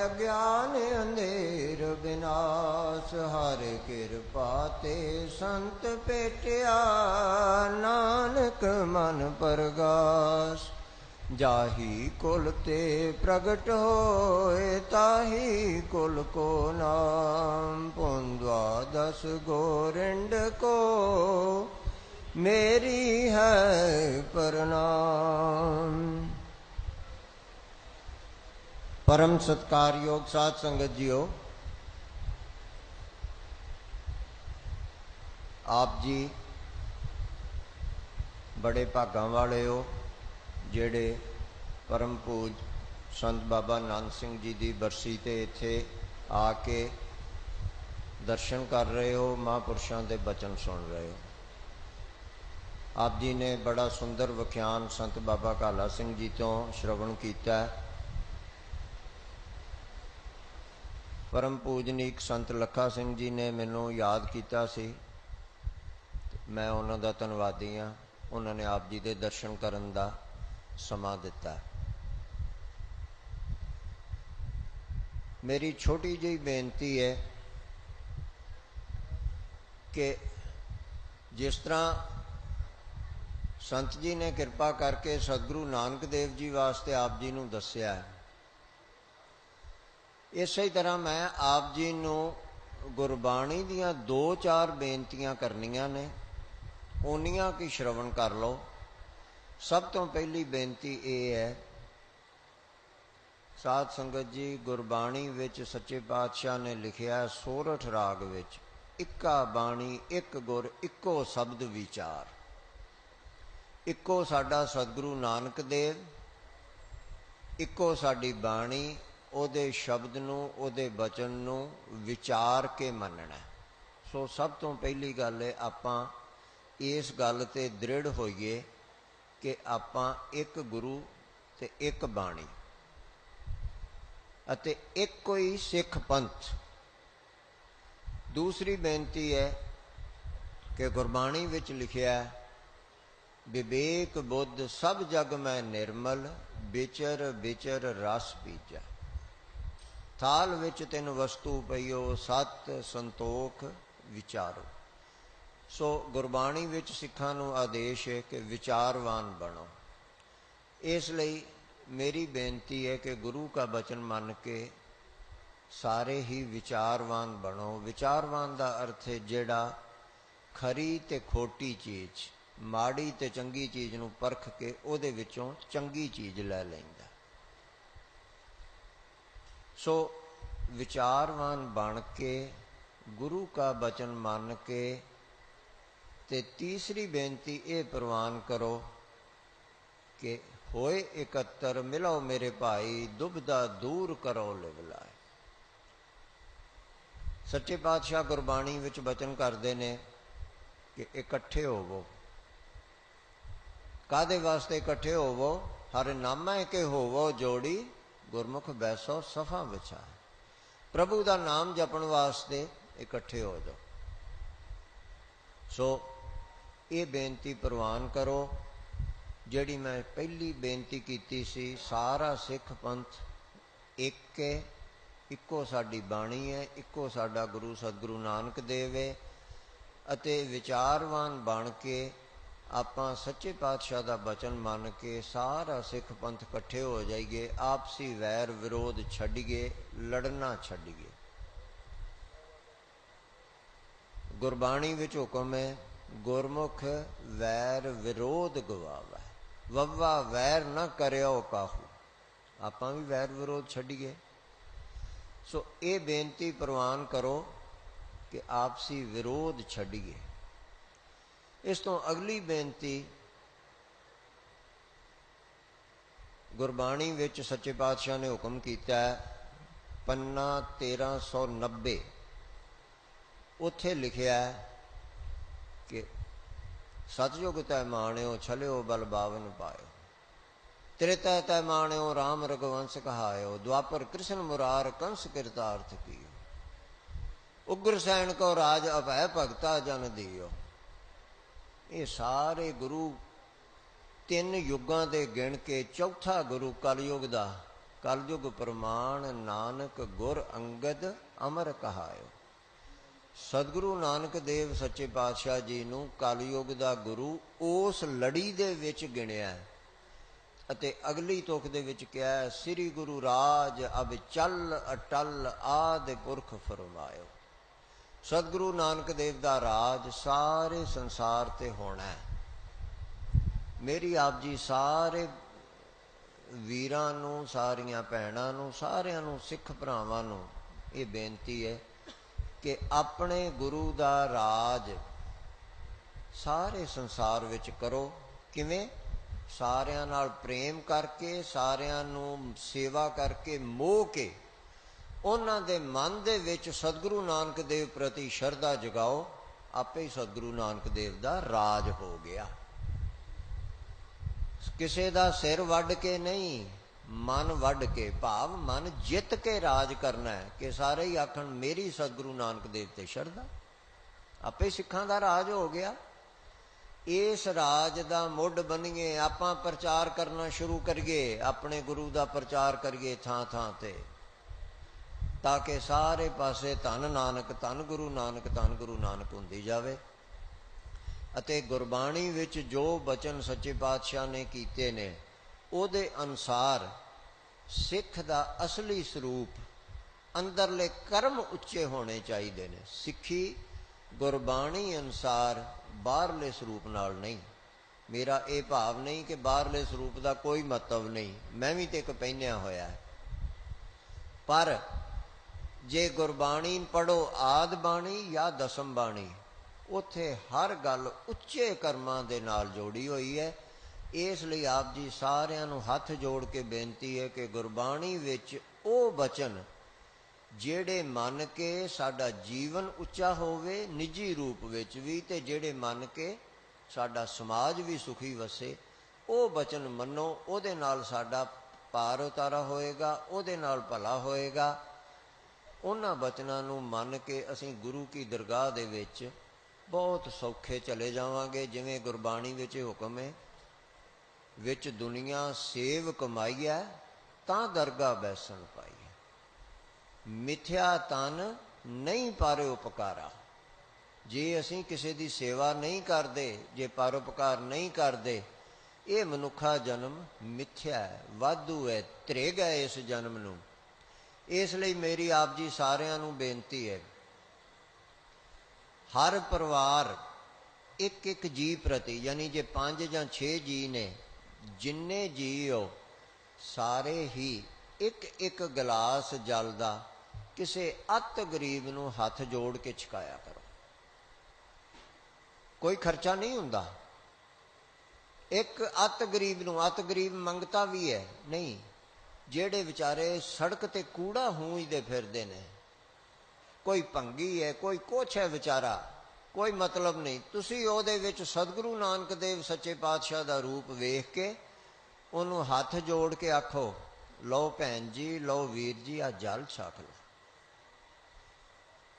अज्ञान अंधेर विनाश, हर कृपा ते संत पेटिया, नानक मन परगास। जाही कुल ते प्रगट होए, ताही कुल को नाम। पुन द्वादश गोरिंड को मेरी है प्रणाम। परम सत्कार योग साध संगत जियो, आप जी बड़े भागां वाले हो जेड़े परम पूज संत बाबा नानक सिंह जी की बरसी ते इत्थे आके दर्शन कर रहे हो, महापुरुषों के बचन सुन रहे हो। आप जी ने बड़ा सुंदर व्याख्यान संत बाबा काला सिंह जी तो श्रवण किया। परम पूजनीक संत लखा सिंह जी ने मैनू याद किया सी, मैं उन्हों का धन्नवादी हाँ। उन्होंने आप जी के दर्शन करन दा समा दिता। मेरी छोटी जी बेनती है कि जिस तरह संत जी ने कृपा करके सतगुरु नानक देव जी वास्ते आप जी नूं दस्या है, इसी तरह मैं आप जी नूं गुरबाणी दियां दो चार बेनतियां करनियां ने, उन्नियां की श्रवण कर लो। सब तो पहली बेनती ये है, साध संगत जी गुरबाणी विच सच्चे पातशाह ने लिखिया सोरठ राग विच, इक्का बाणी इक गुर इक्को शब्द विचार। इक्को साडा सतगुरु नानक देव, इक्को साडी बाणी, ਉਹਦੇ शब्द नूं ਉਹਦੇ बचन नूं विचार के मनना। सो सब तो पहली गल है आपां इस गल ते दृढ़ होइए कि आपां एक गुरु ते एक बाणी अते एक कोई सिख पंथ। दूसरी बेनती है कि गुरबाणी विच लिखिया विवेक बुद्ध सब जग में निर्मल, विचर विचर रस बीजा। थाल विच तिन वस्तु पईओ, सत संतोख विचारो। सो गुरबाणी विच सिखां नूं आदेश है कि विचारवान बनो। इसलिए मेरी बेनती है कि गुरु का वचन मन के सारे ही विचारवान बनो। विचारवान का अर्थ है जेड़ा खरी ते खोटी चीज़, माड़ी ते चंगी चीज़ नूं परख के उहदे विचों चंगी चीज़ लै लैंदा। सो विचारवान बन के गुरु का वचन मान के ते तीसरी बेनती ये प्रवान करो कि होए इकत्तर मिलो मेरे भाई, दुबदा दूर करो लिव लाए। सच्चे पातशाह गुरबाणी विच वचन करते ने कि इकट्ठे होवो। कादे वास्ते इकट्ठे होवो? हर नामा के होवो जोड़ी, गुरमुख बैसो सफा विछाए। प्रभु का नाम जपण वास्ते इकट्ठे हो जाओ। सो ये बेनती प्रवान करो जिहड़ी मैं पहली बेनती कीती सी। सारा सिख पंथ एक है, इक्को साडी बाणी है, इक्को साडा गुरु सतगुरु नानक देव है। अते विचारवान बन के आपां सच्चे पातशाह का वचन मान के सारा सिख पंथ इकट्ठे हो जाइए। आपसी वैर विरोध छड्डिए, लड़ना छड्डिए। गुरबाणी विच हुक्म है गुरमुख वैर विरोध गवावै, वव्वा वैर न करियो काहू। आपां भी वैर विरोध छड्डिए। सो ये बेनती प्रवान करो कि आपसी विरोध छड्डिए। इस तो अगली बेनती गुरबाणी विच सच्चे पातशाह ने हुक्म किया है, पन्ना 1390 उत्थे लिखिया है कि सतयुग तै माणियो छलियो बल बावन पायो, त्रेता तै माणियो राम रघुवंश कहायो, द्वापर कृष्ण मुरार कंस कृतार्थ कियो, उग्र सैन को राज अभय भगता जन दियो। ये सारे गुरु तीन युगां दे गिण के चौथा गुरु कलयुग दा कलयुग प्रमाण नानक गुर अंगद अमर कहायो। सतगुरु नानक देव सच्चे पातशाह जी नूं कलयुग दा गुरु उस लड़ी दे विच गिणिया अते अगली तुख दे विच कहा श्री गुरु राज अब चल अटल आदि पुरख फरमायो। सतगुरु नानक देव दा राज सारे संसार ते होना है। मेरी आप जी सारे वीरां नूं सारियां भैणां नूं सारियां नूं सिख भरावां नूं ये बेनती है कि अपने गुरु दा राज सारे संसार विच करो। किवें? सारियां नाल प्रेम करके, सारियां नूं सेवा करके, मोह के उन्हां दे मन दे विच सतगुरु नानक देव प्रति शरधा जगाओ। आपे ही सतगुरु नानक देव दा राज हो गया। किसी का सिर वढ़ के नहीं, मन वढ़ के, भाव मन जित के राज करना है कि सारे ही आखण मेरी सतगुरु नानक देव ते शरधा। आपे सिखां दा राज हो गया। इस राज दा मुढ़ बनीए, आपां प्रचार करना शुरू करिए, अपने गुरु दा प्रचार करिए थां थां ते, ताकि सारे पासे धन नानक, धन गुरु नानक, धन गुरु नानक हुंदी जावे। अते गुरबाणी विच जो बचन सच्चे पातशाह ने कीते ने उहदे अनुसार सिख दा असली स्वरूप अंदरले कर्म उच्चे होने चाहिए ने। सिखी गुरबाणी अनुसार बाहरले स्वरूप नाल नहीं। मेरा ये भाव नहीं कि बाहरले स्वरूप का कोई मतलब नहीं, मैं भी तो एक पहनिया होया है। पर जे गुरबाणी पढ़ो आद बाणी या दसम बाणी, उत्थे हर गल उच्चे कर्मां दे नाल जोड़ी हुई है। इसलिए आप जी सारियां नूं हथ जोड़ के बेनती है कि गुरबाणी विच ओ बचन जेड़े मन के साडा जीवन उच्चा होवे निजी रूप विच भी, ते जेड़े मन के साडा समाज भी सुखी वसे, ओ बचन मनो। उहदे नाल साडा पार उतारा होएगा, उहदे नाल भला होएगा। उन्हां बचनां नूं मन के असीं गुरु की दरगाह दे विच बहुत सौखे चले जावांगे। जिवें गुरबाणी विच हुक्म है, विच दुनिया सेव कमाईए तां दरगाह बैसन पाईए, मिथ्या तन नहीं पर उपकारा। जे असीं किसी दी सेवा नहीं करते, जे परोपकार नहीं करते, ये मनुखा जन्म मिथ्या है, वाधू है, त्रेग है इस जन्म नूं। इसलिए मेरी आप जी सारियां नूं बेनती है, हर परिवार एक एक जी प्रति, यानी जे 5 या 6 जी ने, जिन्ने जी हो सारे ही एक एक गिलास जल दा किसी अत गरीब नूं हथ जोड़ के छकाया करो। कोई खर्चा नहीं हुंदा। एक अत गरीब नूं, अत गरीब मंगता भी है नहीं, जेड़े विचारे सड़क ते कूड़ा हूंजदे फिरदे ने, कोई भंगी है, कोई कुछ है बेचारा, कोई मतलब नहीं। तुसी उहदे विच सतगुरु नानक देव सच्चे पातशाह दा रूप वेख के उन्होंने हाथ जोड़ के आखो, लो भैन जी, लो वीर जी, आ जल छक लो।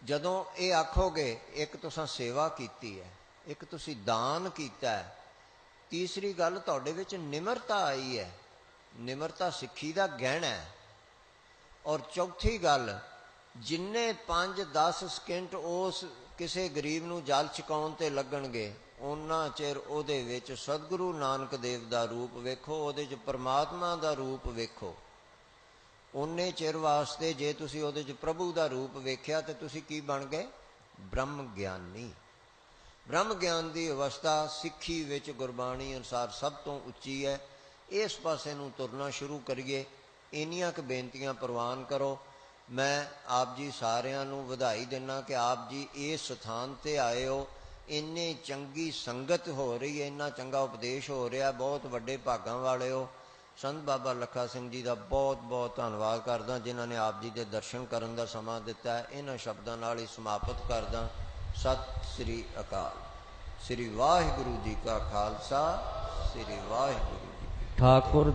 जदों ये आखोगे, एक तुसां सेवा कीती है, एक तुसी दान कीता है, तीसरी गल तुहाडे विच निमरता आई है। निमरता सिक्खी दा गहना है। और चौथी गल, जिन्ने 5-10 सकिंट उस किसी गरीब नूं जल छकाउण ते लगणगे, उन्ना चिर उहदे विच सतगुरु नानक देव दा रूप वेखो, उहदे च परमात्मा दा रूप वेखो। उन्ने चिर वास्ते जे तुसी उहदे च प्रभु दा रूप वेख्या ते तुसी की बन गए? ब्रह्म ज्ञानी। ब्रह्म ज्ञान की अवस्था सिक्खी विच गुरबाणी अनुसार सब तो उच्ची है। इस पासे नूं तुरना शुरू करिए। इन्नियां क बेनतियां प्रवान करो। मैं आप जी सारियां नूं वधाई दिना कि आप जी इस स्थान ते आए हो। इन्नी चंगी संगत हो रही है, इन्ना चंगा उपदेश हो रहा, बहुत वड्डे भागां वाले हो। संत बाबा लखा सिंह जी का बहुत बहुत धन्नवाद करदा जिन्होंने आप जी के दर्शन करने का समा दिता है। इन्हां शब्दों नाल ही समाप्त करदा। सत श्री अकाल। श्री वाहिगुरू जी का खालसा, श्री वाहिगुरू जी की फतेह। ठाकुर